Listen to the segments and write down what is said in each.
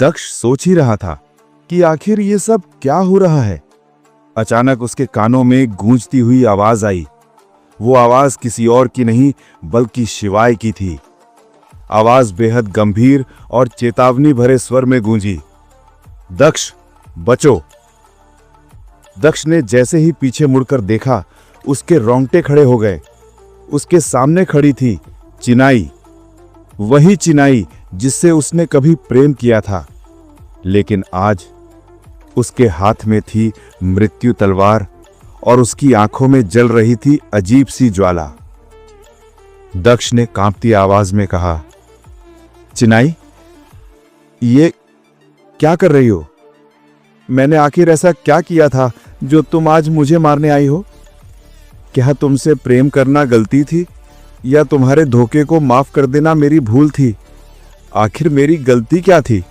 दक्ष सोच ही रहा था कि आखिर ये सब क्या हो रहा है। अचानक उसके कानों में गूंजती हुई आवाज आई। वो आवाज किसी और की नहीं बल्कि शिवाय की थी। आवाज बेहद गंभीर और चेतावनी भरे स्वर में गूंजी, दक्ष बचो। दक्ष ने जैसे ही पीछे मुड़कर देखा, उसके रोंगटे खड़े हो गए। उसके सामने खड़ी थी चिनाई, वही चिनाई जिससे उसने कभी प्रेम किया था। लेकिन आज उसके हाथ में थी मृत्यु तलवार और उसकी आंखों में जल रही थी अजीब सी ज्वाला। दक्ष ने कांपती आवाज में कहा, चिनाई, ये क्या कर रही हो? मैंने आखिर ऐसा क्या किया था जो तुम आज मुझे मारने आई हो? क्या तुमसे प्रेम करना गलती थी या तुम्हारे धोखे को माफ कर देना मेरी भूल थी? आखिर मेरी गलती क्या थी?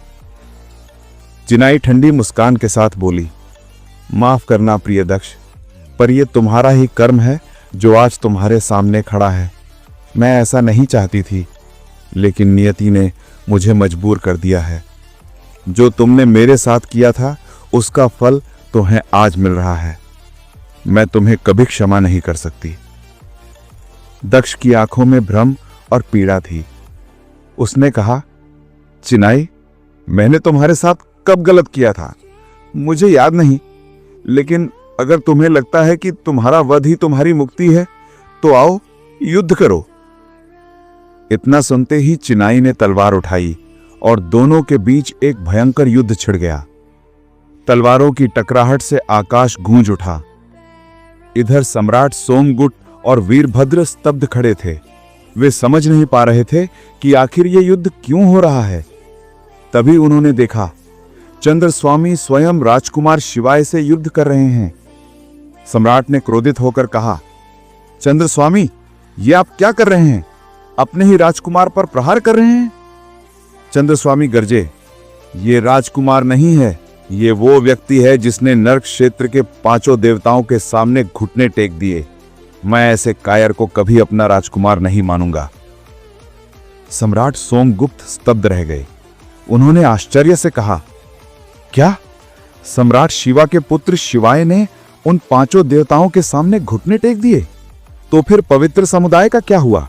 चिनाई ठंडी मुस्कान के साथ बोली, माफ करना प्रिय दक्ष, पर यह तुम्हारा ही कर्म है जो आज तुम्हारे सामने खड़ा है। मैं ऐसा नहीं चाहती थी, लेकिन नियति ने मुझे मजबूर कर दिया है। जो तुमने मेरे साथ किया था उसका फल तुम्हें आज मिल रहा है। मैं तुम्हें कभी क्षमा नहीं कर सकती। दक्ष की आंखों में भ्रम और पीड़ा थी। उसने कहा, चिनाई, मैंने तुम्हारे साथ कब गलत किया था मुझे याद नहीं, लेकिन अगर तुम्हें लगता है कि तुम्हारा वध ही तुम्हारी मुक्ति है तो आओ युद्ध करो। इतना सुनते ही चिनाई ने तलवार उठाई और दोनों के बीच एक भयंकर युद्ध छिड़ गया। तलवारों की टकराहट से आकाश गूंज उठा। इधर सम्राट सोमगुट और वीरभद्र स्तब्ध खड़े थे। वे समझ नहीं पा रहे थे कि आखिर ये युद्ध क्यों हो रहा है। तभी उन्होंने देखा, चंद्रस्वामी स्वयं राजकुमार शिवाय से युद्ध कर रहे हैं। सम्राट ने क्रोधित होकर कहा, चंद्रस्वामी, ये आप क्या कर रहे हैं? अपने ही राजकुमार पर प्रहार कर रहे हैं। चंद्रस्वामी गरजे, ये राजकुमार नहीं है, ये वो व्यक्ति है जिसने नरक क्षेत्र के 5 देवताओं के सामने घुटने टेक दिए। मैं ऐसे कायर को कभी अपना राजकुमार नहीं मानूंगा। सम्राट सोमगुप्त स्तब्ध रह गए। उन्होंने आश्चर्य से कहा, क्या सम्राट शिवा के पुत्र शिवाय ने उन 5 देवताओं के सामने घुटने टेक दिए? तो फिर पवित्र समुदाय का क्या हुआ?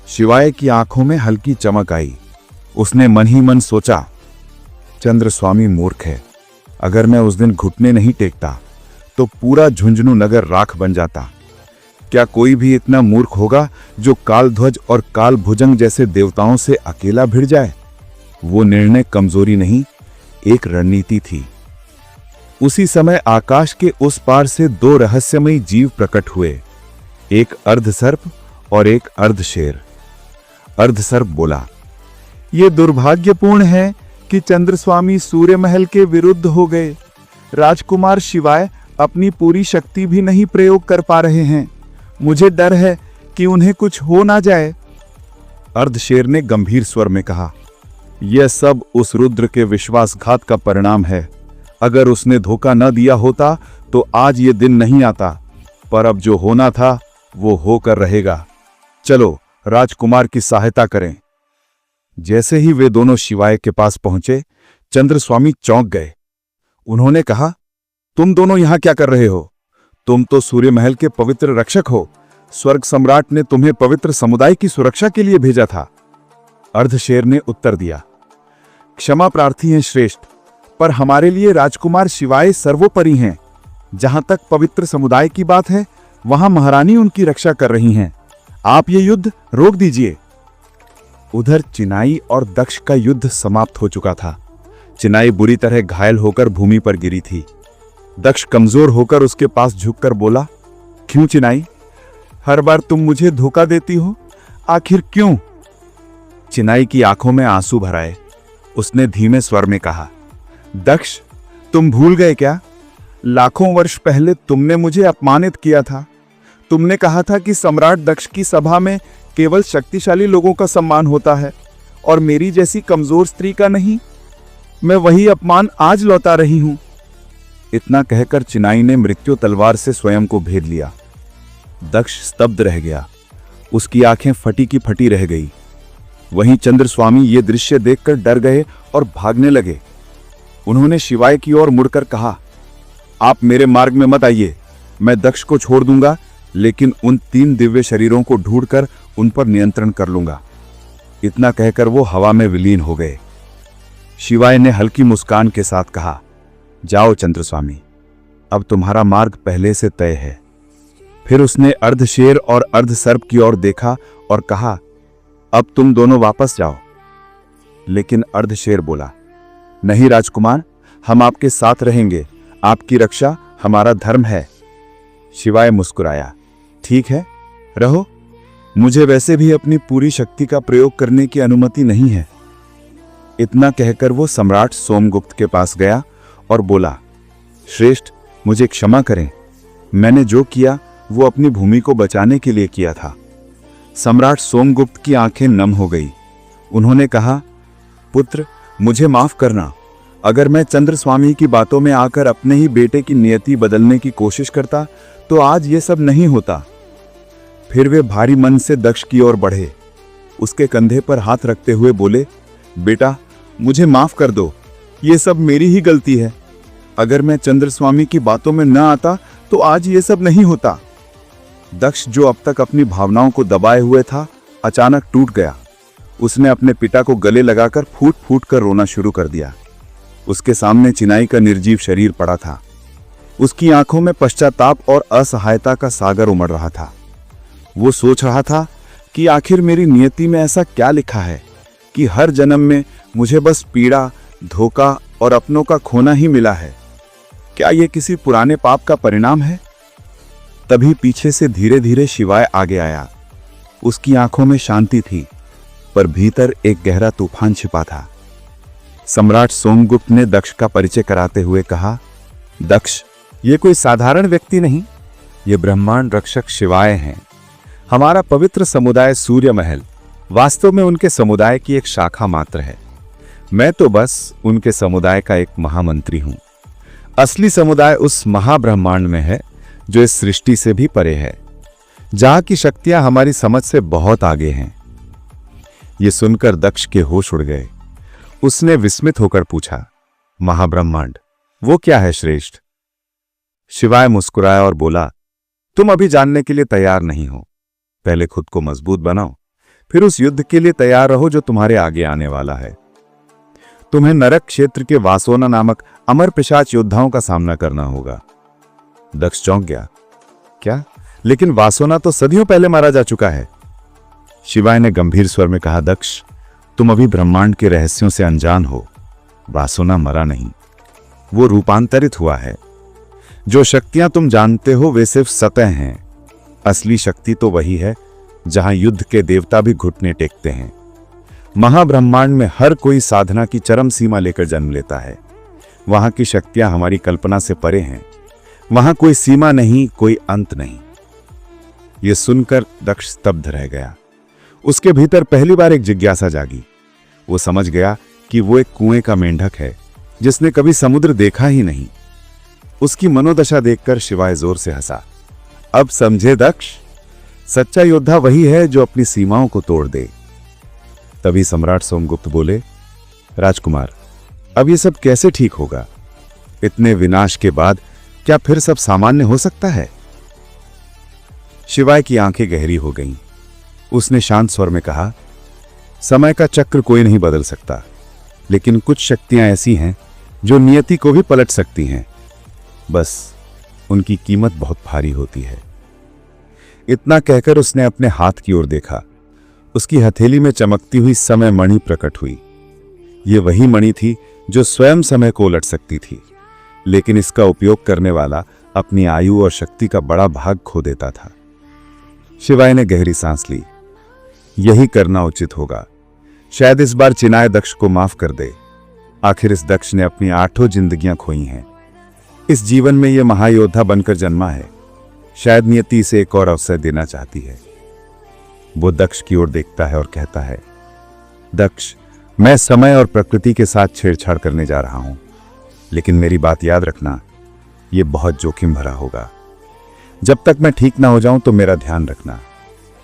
शिवाय की आंखों में हल्की चमक आई। उसने मन ही मन सोचा, चंद्रस्वामी मूर्ख है। अगर मैं उस दिन घुटने नहीं टेकता तो पूरा झुंझुनू नगर राख बन जाता। क्या कोई भी इतना मूर्ख होगा जो कालध्वज और कालभुजंग जैसे देवताओं से अकेला भिड़ जाए? वो निर्णय कमजोरी नहीं, एक रणनीति थी। उसी समय आकाश के उस पार से 2 रहस्यमयी जीव प्रकट हुए, एक अर्धसर्प और एक अर्धशेर। अर्धसर्प बोला, ये दुर्भाग्यपूर्ण है कि चंद्रस्वामी सूर्य महल के विरुद्ध हो गए। राजकुमार शिवाय अपनी पूरी शक्ति भी नहीं प्रयोग कर पा रहे हैं। मुझे डर है कि उन्हें कुछ हो ना जाए। अर्धशेर ने गंभीर स्वर में कहा, यह सब उस रुद्र के विश्वासघात का परिणाम है। अगर उसने धोखा न दिया होता तो आज ये दिन नहीं आता, पर अब जो होना था वो होकर रहेगा। चलो राजकुमार की सहायता करें। जैसे ही वे दोनों शिवाय के पास पहुंचे, चंद्रस्वामी चौंक गए। उन्होंने कहा, तुम दोनों यहां क्या कर रहे हो? तुम तो सूर्य महल के पवित्र रक्षक हो। स्वर्ग सम्राट ने तुम्हें पवित्र समुदाय की सुरक्षा के लिए भेजा था। अर्धशेर ने उत्तर दिया, क्षमा प्रार्थी हैं श्रेष्ठ, पर हमारे लिए राजकुमार शिवाय सर्वोपरि हैं। जहां तक पवित्र समुदाय की बात है, वहां महारानी उनकी रक्षा कर रही हैं। आप ये युद्ध रोक दीजिए। उधर चिनाई और दक्ष का युद्ध समाप्त हो चुका था। चिनाई बुरी तरह घायल होकर भूमि पर गिरी थी। दक्ष कमजोर होकर उसके पास झुककर बोला, क्यों चिनाई, हर बार तुम मुझे धोखा देती हो, आखिर क्यों? चिनाई की आंखों में आंसू भर आए। उसने धीमे स्वर में कहा, दक्ष, तुम भूल गए क्या? लाखों वर्ष पहले तुमने मुझे अपमानित किया था। तुमने कहा था कि सम्राट दक्ष की सभा में केवल शक्तिशाली लोगों का सम्मान होता है और मेरी जैसी कमजोर स्त्री का नहीं। मैं वही अपमान आज लौटा रही हूं। इतना कहकर चिनाई ने मृत्यु तलवार से स्वयं को भेद लिया। दक्ष स्तब्ध रह गया। उसकी आंखें फटी की फटी रह गई। वहीं चंद्रस्वामी ये दृश्य देखकर डर गए और भागने लगे। उन्होंने शिवाय की ओर मुड़कर कहा, आप मेरे मार्ग में मत आइए, मैं दक्ष को छोड़ दूंगा, लेकिन उन 3 दिव्य शरीरों को ढूंढकर उन पर नियंत्रण कर लूंगा। इतना कहकर वो हवा में विलीन हो गए। शिवाय ने हल्की मुस्कान के साथ कहा, जाओ चंद्रस्वामी, अब तुम्हारा मार्ग पहले से तय है। फिर उसने अर्ध शेर और अर्ध सर्प की ओर देखा और कहा, अब तुम दोनों वापस जाओ। लेकिन अर्ध शेर बोला, नहीं राजकुमार, हम आपके साथ रहेंगे, आपकी रक्षा हमारा धर्म है। शिवाय मुस्कुराया, ठीक है, रहो, मुझे वैसे भी अपनी पूरी शक्ति का प्रयोग करने की अनुमति नहीं है। इतना कहकर वो सम्राट सोमगुप्त के पास गया और बोला, श्रेष्ठ, मुझे क्षमा करें, मैंने जो किया वो अपनी भूमि को बचाने के लिए किया था। सम्राट सोमगुप्त की आंखें नम हो गई। उन्होंने कहा, पुत्र, मुझे माफ करना। अगर मैं चंद्रस्वामी की बातों में आकर अपने ही बेटे की नियति बदलने की कोशिश करता तो आज ये सब नहीं होता। फिर वे भारी मन से दक्ष की ओर बढ़े। उसके कंधे पर हाथ रखते हुए बोले, बेटा, मुझे माफ कर दो, ये सब मेरी ही गलती है। अगर मैं चंद्रस्वामी की बातों में न आता तो आज ये सब नहीं होता। दक्ष, जो अब तक अपनी भावनाओं को दबाए हुए था, अचानक टूट गया। उसने अपने पिता को गले लगाकर फूट फूट कर रोना शुरू कर दिया। उसके सामने चिनाई का निर्जीव शरीर पड़ा था। उसकी आंखों में पश्चाताप और असहायता का सागर उमड़ रहा था। वो सोच रहा था कि आखिर मेरी नियति में ऐसा क्या लिखा है कि हर जन्म में मुझे बस पीड़ा, धोखा और अपनों का खोना ही मिला है। क्या यह किसी पुराने पाप का परिणाम है? तभी पीछे से धीरे धीरे शिवाय आगे आया। उसकी आंखों में शांति थी, पर भीतर एक गहरा तूफान छिपा था। सम्राट सोमगुप्त ने दक्ष का परिचय कराते हुए कहा, दक्ष, ये कोई साधारण व्यक्ति नहीं, ये ब्रह्मांड रक्षक शिवाय हैं। हमारा पवित्र समुदाय सूर्य महल वास्तव में उनके समुदाय की एक शाखा मात्र है। मैं तो बस उनके समुदाय का एक महामंत्री हूं। असली समुदाय उस महाब्रह्मांड में है जो इस सृष्टि से भी परे है, जहां की शक्तियां हमारी समझ से बहुत आगे हैं। ये सुनकर दक्ष के होश उड़ गए। उसने विस्मित होकर पूछा, महाब्रह्मांड, वो क्या है श्रेष्ठ? शिवाय मुस्कुराया और बोला, तुम अभी जानने के लिए तैयार नहीं हो। पहले खुद को मजबूत बनाओ, फिर उस युद्ध के लिए तैयार रहो जो तुम्हारे आगे आने वाला है। तुम्हें नरक क्षेत्र के वासोना नामक अमर पिशाच योद्धाओं का सामना करना होगा। दक्ष चौंक गया, क्या? लेकिन वासोना तो सदियों पहले मारा जा चुका है। शिवाय ने गंभीर स्वर में कहा, दक्ष, तुम अभी ब्रह्मांड के रहस्यों से अनजान हो। वासोना मरा नहीं, वो रूपांतरित हुआ है। जो शक्तियां तुम जानते हो वे सिर्फ सतह हैं। असली शक्ति तो वही है जहां युद्ध के देवता भी घुटने टेकते हैं। महाब्रह्मांड में हर कोई साधना की चरम सीमा लेकर जन्म लेता है। वहां की शक्तियां हमारी कल्पना से परे हैं। वहां कोई सीमा नहीं, कोई अंत नहीं। यह सुनकर दक्ष स्तब्ध रह गया। उसके भीतर पहली बार एक जिज्ञासा जागी। वो समझ गया कि वो एक कुएं का मेंढक है जिसने कभी समुद्र देखा ही नहीं। उसकी मनोदशा देखकर शिवाय जोर से हंसा। अब समझे दक्ष, सच्चा योद्धा वही है जो अपनी सीमाओं को तोड़ दे। तभी सम्राट सोमगुप्त बोले, राजकुमार, अब ये सब कैसे ठीक होगा? इतने विनाश के बाद क्या फिर सब सामान्य हो सकता है? शिवाय की आंखें गहरी हो गईं। उसने शांत स्वर में कहा, समय का चक्र कोई नहीं बदल सकता, लेकिन कुछ शक्तियां ऐसी हैं जो नियति को भी पलट सकती हैं। बस उनकी कीमत बहुत भारी होती है। इतना कहकर उसने अपने हाथ की ओर देखा। उसकी हथेली में चमकती हुई समय मणि प्रकट हुई। ये वही मणि थी जो स्वयं समय को उलट सकती थी, लेकिन इसका उपयोग करने वाला अपनी आयु और शक्ति का बड़ा भाग खो देता था। शिवाय ने गहरी सांस ली। यही करना उचित होगा। शायद इस बार चिनाय दक्ष को माफ कर दे। आखिर इस दक्ष ने अपनी 8 जिंदगियां खोई हैं। इस जीवन में यह महायोद्धा बनकर जन्मा है। शायद नियति इसे एक और अवसर देना चाहती है। वो दक्ष की ओर देखता है और कहता है, दक्ष, मैं समय और प्रकृति के साथ छेड़छाड़ करने जा रहा हूं, लेकिन मेरी बात याद रखना, यह बहुत जोखिम भरा होगा। जब तक मैं ठीक ना हो जाऊं तो मेरा ध्यान रखना।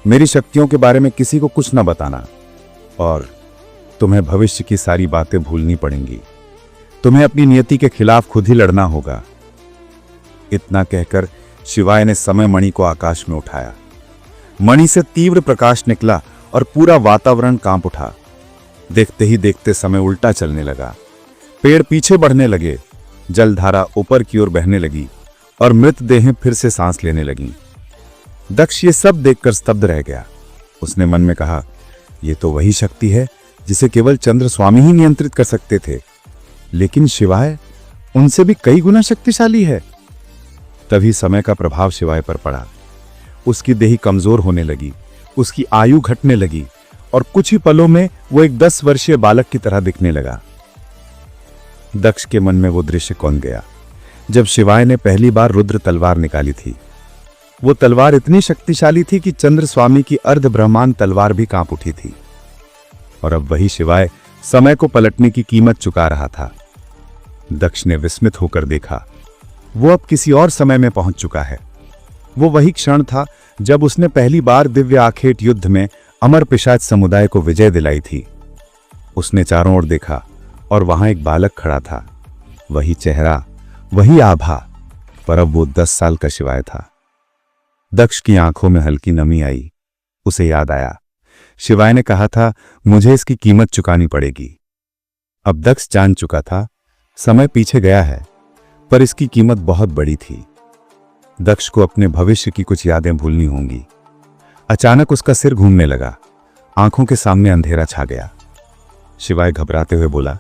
मेरी शक्तियों के बारे में किसी को कुछ ना बताना। और तुम्हें भविष्य की सारी बातें भूलनी पड़ेंगी। तुम्हें अपनी नियति के खिलाफ खुद ही लड़ना होगा। इतना कहकर शिवाय ने समय मणि को आकाश में उठाया। मणि से तीव्र प्रकाश निकला और पूरा वातावरण कांप उठा। देखते ही देखते समय उल्टा चलने लगा। पेड़ पीछे बढ़ने लगे, जलधारा ऊपर की ओर बहने लगी और मृतदेहें फिर से सांस लेने लगीं। दक्ष ये सब देखकर स्तब्ध रह गया। उसने मन में कहा, यह तो वही शक्ति है जिसे केवल चंद्र स्वामी ही नियंत्रित कर सकते थे, लेकिन शिवाय उनसे भी कई गुना शक्तिशाली है। तभी समय का प्रभाव शिवाय पर पड़ा। उसकी देही कमजोर होने लगी, उसकी आयु घटने लगी और कुछ ही पलों में वो एक 10 वर्षीय बालक की तरह दिखने लगा। दक्ष के मन में वो दृश्य कौन गया जब शिवाय ने पहली बार रुद्र तलवार निकाली थी। वो तलवार इतनी शक्तिशाली थी कि चंद्र स्वामी की अर्ध ब्रह्मांड तलवार भी कांप उठी थी। और अब वही शिवाय समय को पलटने की कीमत चुका रहा था। दक्ष ने विस्मित होकर देखा, वो अब किसी और समय में पहुंच चुका है। वो वही क्षण था जब उसने पहली बार दिव्य आखेट युद्ध में अमर पिशाच समुदाय को विजय दिलाई थी। उसने चारों ओर देखा और वहां एक बालक खड़ा था। वही चेहरा, वही आभा, पर अब वो 10 साल का शिवाय था। दक्ष की आंखों में हल्की नमी आई। उसे याद आया, शिवाय ने कहा था मुझे इसकी कीमत चुकानी पड़ेगी। अब दक्ष जान चुका था समय पीछे गया है, पर इसकी कीमत बहुत बड़ी थी। दक्ष को अपने भविष्य की कुछ यादें भूलनी होंगी। अचानक उसका सिर घूमने लगा, आंखों के सामने अंधेरा छा गया। शिवाय घबराते हुए बोला,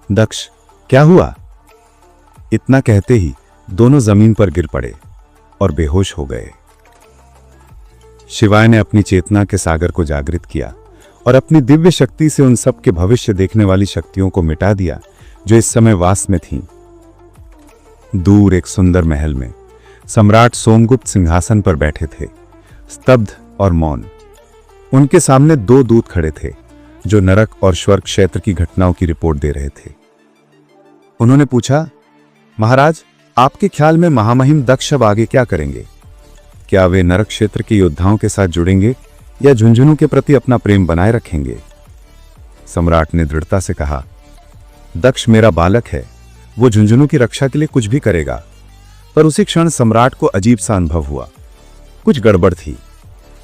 दक्ष क्या हुआ? इतना कहते ही दोनों जमीन पर गिर पड़े और बेहोश हो गए। शिवाय ने अपनी चेतना के सागर को जागृत किया और अपनी दिव्य शक्ति से उन सब के भविष्य देखने वाली शक्तियों को मिटा दिया जो इस समय वास में थीं। दूर एक सुंदर महल में सम्राट सोमगुप्त सिंहासन पर बैठे थे, स्तब्ध और मौन। उनके सामने 2 दूत खड़े थे जो नरक और स्वर्ग क्षेत्र की घटनाओं की रिपोर्ट दे रहे थे। उन्होंने पूछा, महाराज, आपके ख्याल में महामहिम दक्ष अब आगे क्या करेंगे? क्या वे नरक क्षेत्र के योद्धाओं के साथ जुड़ेंगे या झुंझुनू के प्रति अपना प्रेम बनाए रखेंगे? सम्राट ने दृढ़ता से कहा, दक्ष मेरा बालक है, वो झुंझुनू की रक्षा के लिए कुछ भी करेगा। पर उसी क्षण सम्राट को अजीब सा अनुभव हुआ, कुछ गड़बड़ थी।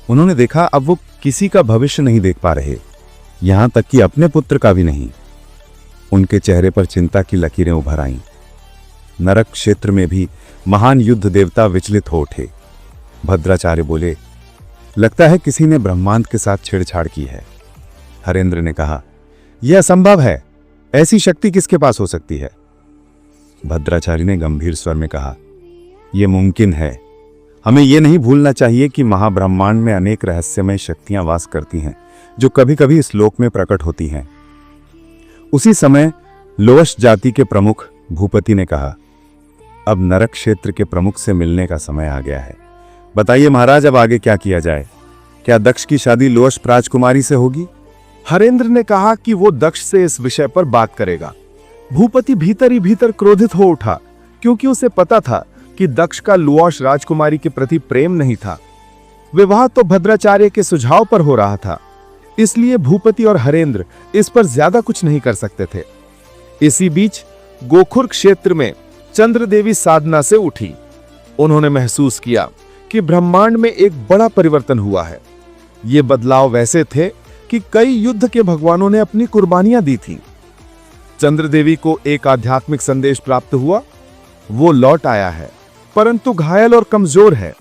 उन्होंने देखा अब वो किसी का भविष्य नहीं देख पा रहे, यहां तक कि अपने पुत्र का भी नहीं। उनके चेहरे पर चिंता की लकीरें उभर आईं। नरक क्षेत्र में भी महान युद्ध देवता विचलित हो उठे। भद्राचार्य बोले, लगता है किसी ने ब्रह्मांड के साथ छेड़छाड़ की है। हरेंद्र ने कहा, यह असंभव है, ऐसी शक्ति किसके पास हो सकती है? भद्राचार्य ने गंभीर स्वर में कहा, यह मुमकिन है। हमें यह नहीं भूलना चाहिए कि महाब्रह्मांड में अनेक रहस्यमय शक्तियां वास करती हैं जो कभी कभी इस लोक में प्रकट होती हैं। उसी समय लोवश जाति के प्रमुख भूपति ने कहा, अब नरक क्षेत्र के प्रमुख से मिलने का समय आ गया है। बताइए महाराज, अब आगे क्या किया जाए? क्या दक्ष की शादी लोवश राजकुमारी से होगी? हरेंद्र ने कहा कि वो दक्ष से इस विषय पर बात करेगा। भूपति भीतर ही भीतर क्रोधित हो उठा, क्योंकि उसे पता था कि दक्ष का लुओश राजकुमारी के प्रति प्रेम नहीं था। विवाह तो भद्राचार्य के सुझाव पर हो रहा था, इसलिए भूपति और हरेंद्र इस पर ज्यादा कुछ नहीं कर सकते थे। इसी बीच गोखुर क्षेत्र में चंद्र देवी साधना से उठी। उन्होंने महसूस किया कि ब्रह्मांड में एक बड़ा परिवर्तन हुआ है। ये बदलाव वैसे थे कि कई युद्ध के भगवानों ने अपनी कुर्बानियां दी थीं। चंद्र देवी को एक आध्यात्मिक संदेश प्राप्त हुआ, वो लौट आया है, परंतु घायल और कमजोर है।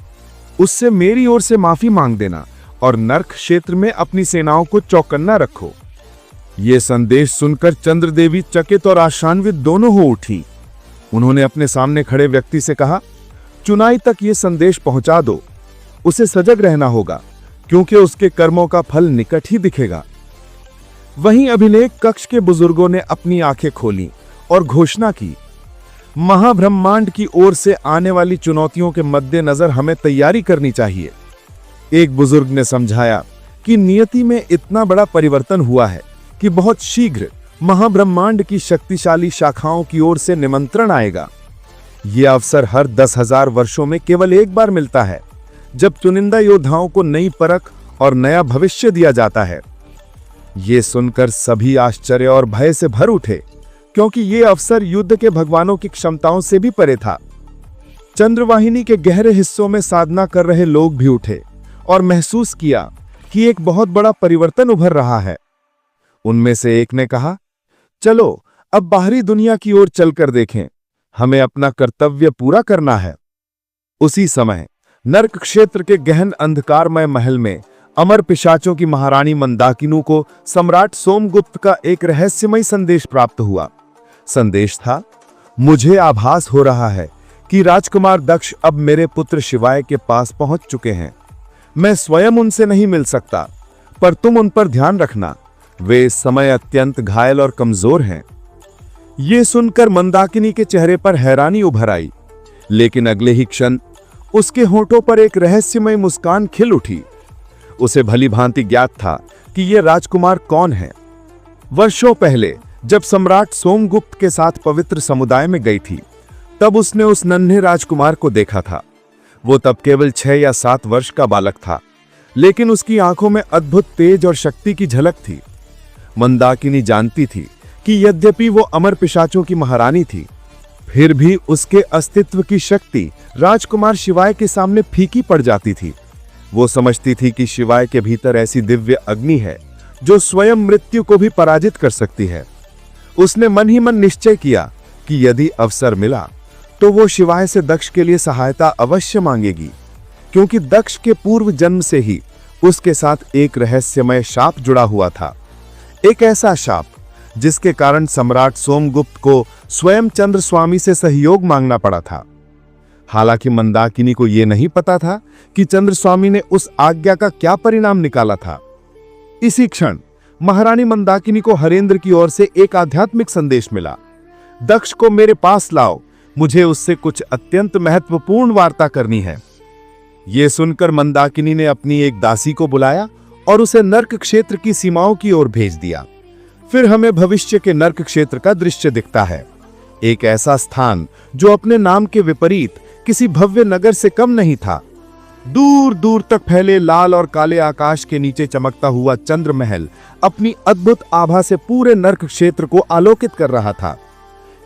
उससे मेरी ओर से माफी मांग देना और नरक क्षेत्र में अपनी सेनाओं को चौकन्ना रखो। ये संदेश सुनकर चंद्र देवी चकित और आशान्वित दोनों हो उठी। उन्होंने अपने सामने खड़े व्यक्ति से कहा, चुनाई तक ये संदेश पहुंचा दो। उसे सजग रहना होगा, क्योंकि उसके कर्मों का फल निकट ही दिखेगा। वहीं अभिलेख कक्ष के बुजुर्गों ने अपनी आंखें खोली और घोषणा की, महाब्रह्मांड की ओर से आने वाली चुनौतियों के मद्देनजर हमें तैयारी करनी चाहिए। एक बुजुर्ग ने समझाया कि नियति में इतना बड़ा परिवर्तन हुआ है कि बहुत शीघ्र महाब्रह्मांड की शक्तिशाली शाखाओं की ओर से निमंत्रण आएगा। यह अवसर हर 10,000 वर्षों में केवल एक बार मिलता है, जब चुनिंदा योद्धाओं को नई परख और नया भविष्य दिया जाता है। ये सुनकर सभी आश्चर्य और भय से भर उठे, क्योंकि ये अवसर युद्ध के भगवानों की क्षमताओं से भी परे था। चंद्रवाहिनी के गहरे हिस्सों में साधना कर रहे लोग भी उठे और महसूस किया कि एक बहुत बड़ा परिवर्तन उभर रहा है। उनमें से एक ने कहा, चलो अब बाहरी दुनिया की ओर चलकर देखें, हमें अपना कर्तव्य पूरा करना है। उसी समय नर्क क्षेत्र के गहन अंधकारमय महल में अमर पिशाचों की महारानी मंदाकिनी को सम्राट सोमगुप्त का एक रहस्यमय संदेश प्राप्त हुआ। संदेश था, मुझे आभास हो रहा है कि राजकुमार दक्ष अब मेरे पुत्र शिवाय के पास पहुंच चुके हैं। मैं स्वयं उनसे नहीं मिल सकता, पर तुम उन पर ध्यान रखना, वे इस समय अत्यंत घायल और कमजोर हैं। ये सुनकर मंदाकिनी के चेहरे पर हैरानी उभर आई, लेकिन अगले ही क्षण उसके होठों पर एक रहस्यमय मुस्कान खिल उठी। उसे भली भांति ज्ञात था कि यह राजकुमार कौन है। वर्षों पहले जब सम्राट सोमगुप्त के साथ पवित्र समुदाय में गई थी, तब उसने उस नन्हे राजकुमार को देखा था। वो तब केवल 6 या 7 वर्ष का बालक था, लेकिन उसकी आंखों में अद्भुत तेज और शक्ति की झलक थी। मंदाकिनी जानती थी कि यद्यपि वो अमर पिशाचों की महारानी थी, फिर भी उसके अस्तित्व की शक्ति राजकुमार शिवाय के सामने फीकी पड़ जाती थी। वो समझती थी कि शिवाय के भीतर ऐसी दिव्य अग्नि है जो स्वयं मृत्यु को भी पराजित कर सकती है। उसने मन ही मन निश्चय किया कि यदि अवसर मिला तो वो शिवाय से दक्ष के लिए सहायता अवश्य मांगेगी, क्योंकि दक्ष के पूर्व जन्म से ही उसके साथ एक रहस्यमय शाप जुड़ा हुआ था। एक ऐसा शाप जिसके कारण सम्राट सोमगुप्त को स्वयं चंद्रस्वामी से सहयोग मांगना पड़ा था। हालांकि मंदाकिनी को यह नहीं पता था कि चंद्रस्वामी ने उस आज्ञा का क्या परिणाम निकाला था। इसी क्षण महारानी मंदाकिनी को हरेंद्र की ओर से एक आध्यात्मिक संदेश मिला, दक्ष को मेरे पास लाओ, मुझे उससे कुछ अत्यंत महत्वपूर्ण वार्ता करनी है। यह सुनकर मंदाकिनी ने अपनी एक दासी को बुलाया और उसे नर्क क्षेत्र की सीमाओं की ओर भेज दिया। फिर हमें भविष्य के नर्क क्षेत्र का दृश्य दिखता है, एक ऐसा स्थान जो अपने नाम के विपरीत किसी भव्य नगर से कम नहीं था। दूर दूर तक फैले लाल और काले आकाश के नीचे चमकता हुआ चंद्र महल अपनी अद्भुत आभा से पूरे नर्क क्षेत्र को आलोकित कर रहा था।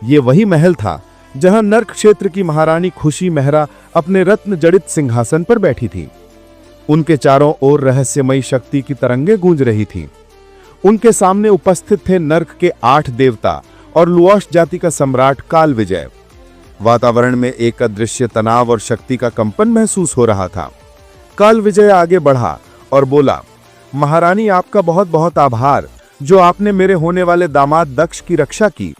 ये वही महल था जहां नर्क क्षेत्र की महारानी खुशी मेहरा अपने रत्न जड़ित सिंहासन पर बैठी थी। उनके चारों ओर रहस्यमयी शक्ति की तरंगे गूंज रही थीं। उनके सामने उपस्थित थे नर्क के 8 देवता और लुआश जाति का सम्राट काल विजय। वातावरण में एक अदृश्य तनाव और शक्ति का कंपन महसूस हो रहा था। काल विजय आगे बढ़ा और बोला, महारानी आपका बहुत बहुत आभार जो आपने मेरे होने वाले दामाद दक्ष की रक्षा की।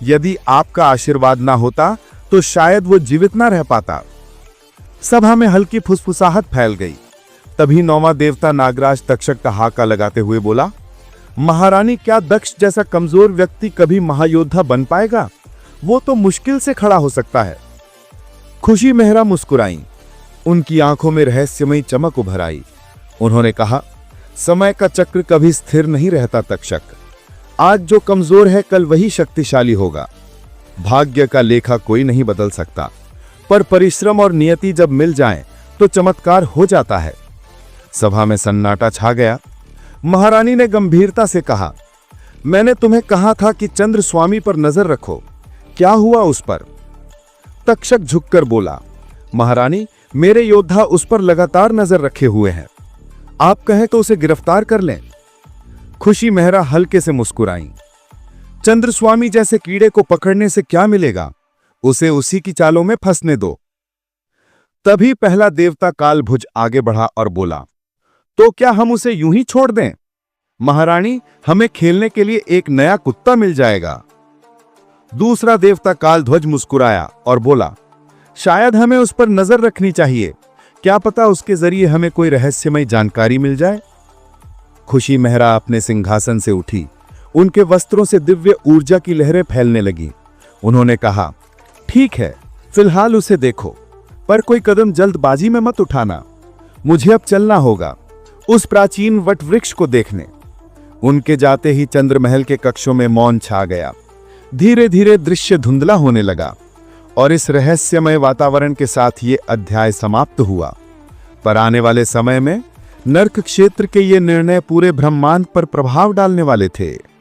यदि आपका आशीर्वाद ना होता तो शायद वो जीवित ना रह पाता। सभा में हल्की फुसफुसाहट फैल गई। तभी 9वां देवता नागराज तक्षक का हाका लगाते हुए बोला, महारानी क्या दक्ष जैसा कमजोर व्यक्ति कभी महायोद्धा बन पाएगा? वो तो मुश्किल से खड़ा हो सकता है। खुशी मेहरा मुस्कुराई, उनकी आंखों में रहस्यमयी चमक उभर आई। उन्होंने कहा, समय का चक्र कभी स्थिर नहीं रहता तक्षक। आज जो कमजोर है कल वही शक्तिशाली होगा। भाग्य का लेखा कोई नहीं बदल सकता, पर परिश्रम और नियति जब मिल जाएं तो चमत्कार हो जाता है। सभा में सन्नाटा छा गया। महारानी ने गंभीरता से कहा, मैंने तुम्हें कहा था कि चंद्र स्वामी पर नजर रखो, क्या हुआ उस पर? तक्षक झुककर बोला, महारानी मेरे योद्धा उस पर लगातार नजर रखे हुए हैं, आप कहें तो उसे गिरफ्तार कर लें। खुशी मेहरा हल्के से मुस्कुराई, चंद्रस्वामी जैसे कीड़े को पकड़ने से क्या मिलेगा, उसे उसी की चालों में फंसने दो। तभी पहला देवता कालभुज आगे बढ़ा और बोला, तो क्या हम उसे यूं ही छोड़ दें? महारानी हमें खेलने के लिए एक नया कुत्ता मिल जाएगा। दूसरा देवता कालध्वज मुस्कुराया और बोला, शायद हमें उस पर नजर रखनी चाहिए, क्या पता उसके जरिए हमें कोई रहस्यमय जानकारी मिल जाए। खुशी मेहरा अपने सिंहासन से उठी, उनके वस्त्रों से दिव्य ऊर्जा की लहरें फैलने लगी। उन्होंने कहा, ठीक है, फिलहाल उसे देखो, पर कोई कदम जल्दबाजी में मत उठाना। मुझे अब चलना होगा उस प्राचीन वट वृक्ष को देखने। उनके जाते ही चंद्रमहल के कक्षों में मौन छा गया। धीरे धीरे दृश्य धुंधला होने लगा और इस रहस्यमय वातावरण के साथ ये अध्याय समाप्त हुआ। पर आने वाले समय में नर्क क्षेत्र के ये निर्णय पूरे ब्रह्मांड पर प्रभाव डालने वाले थे।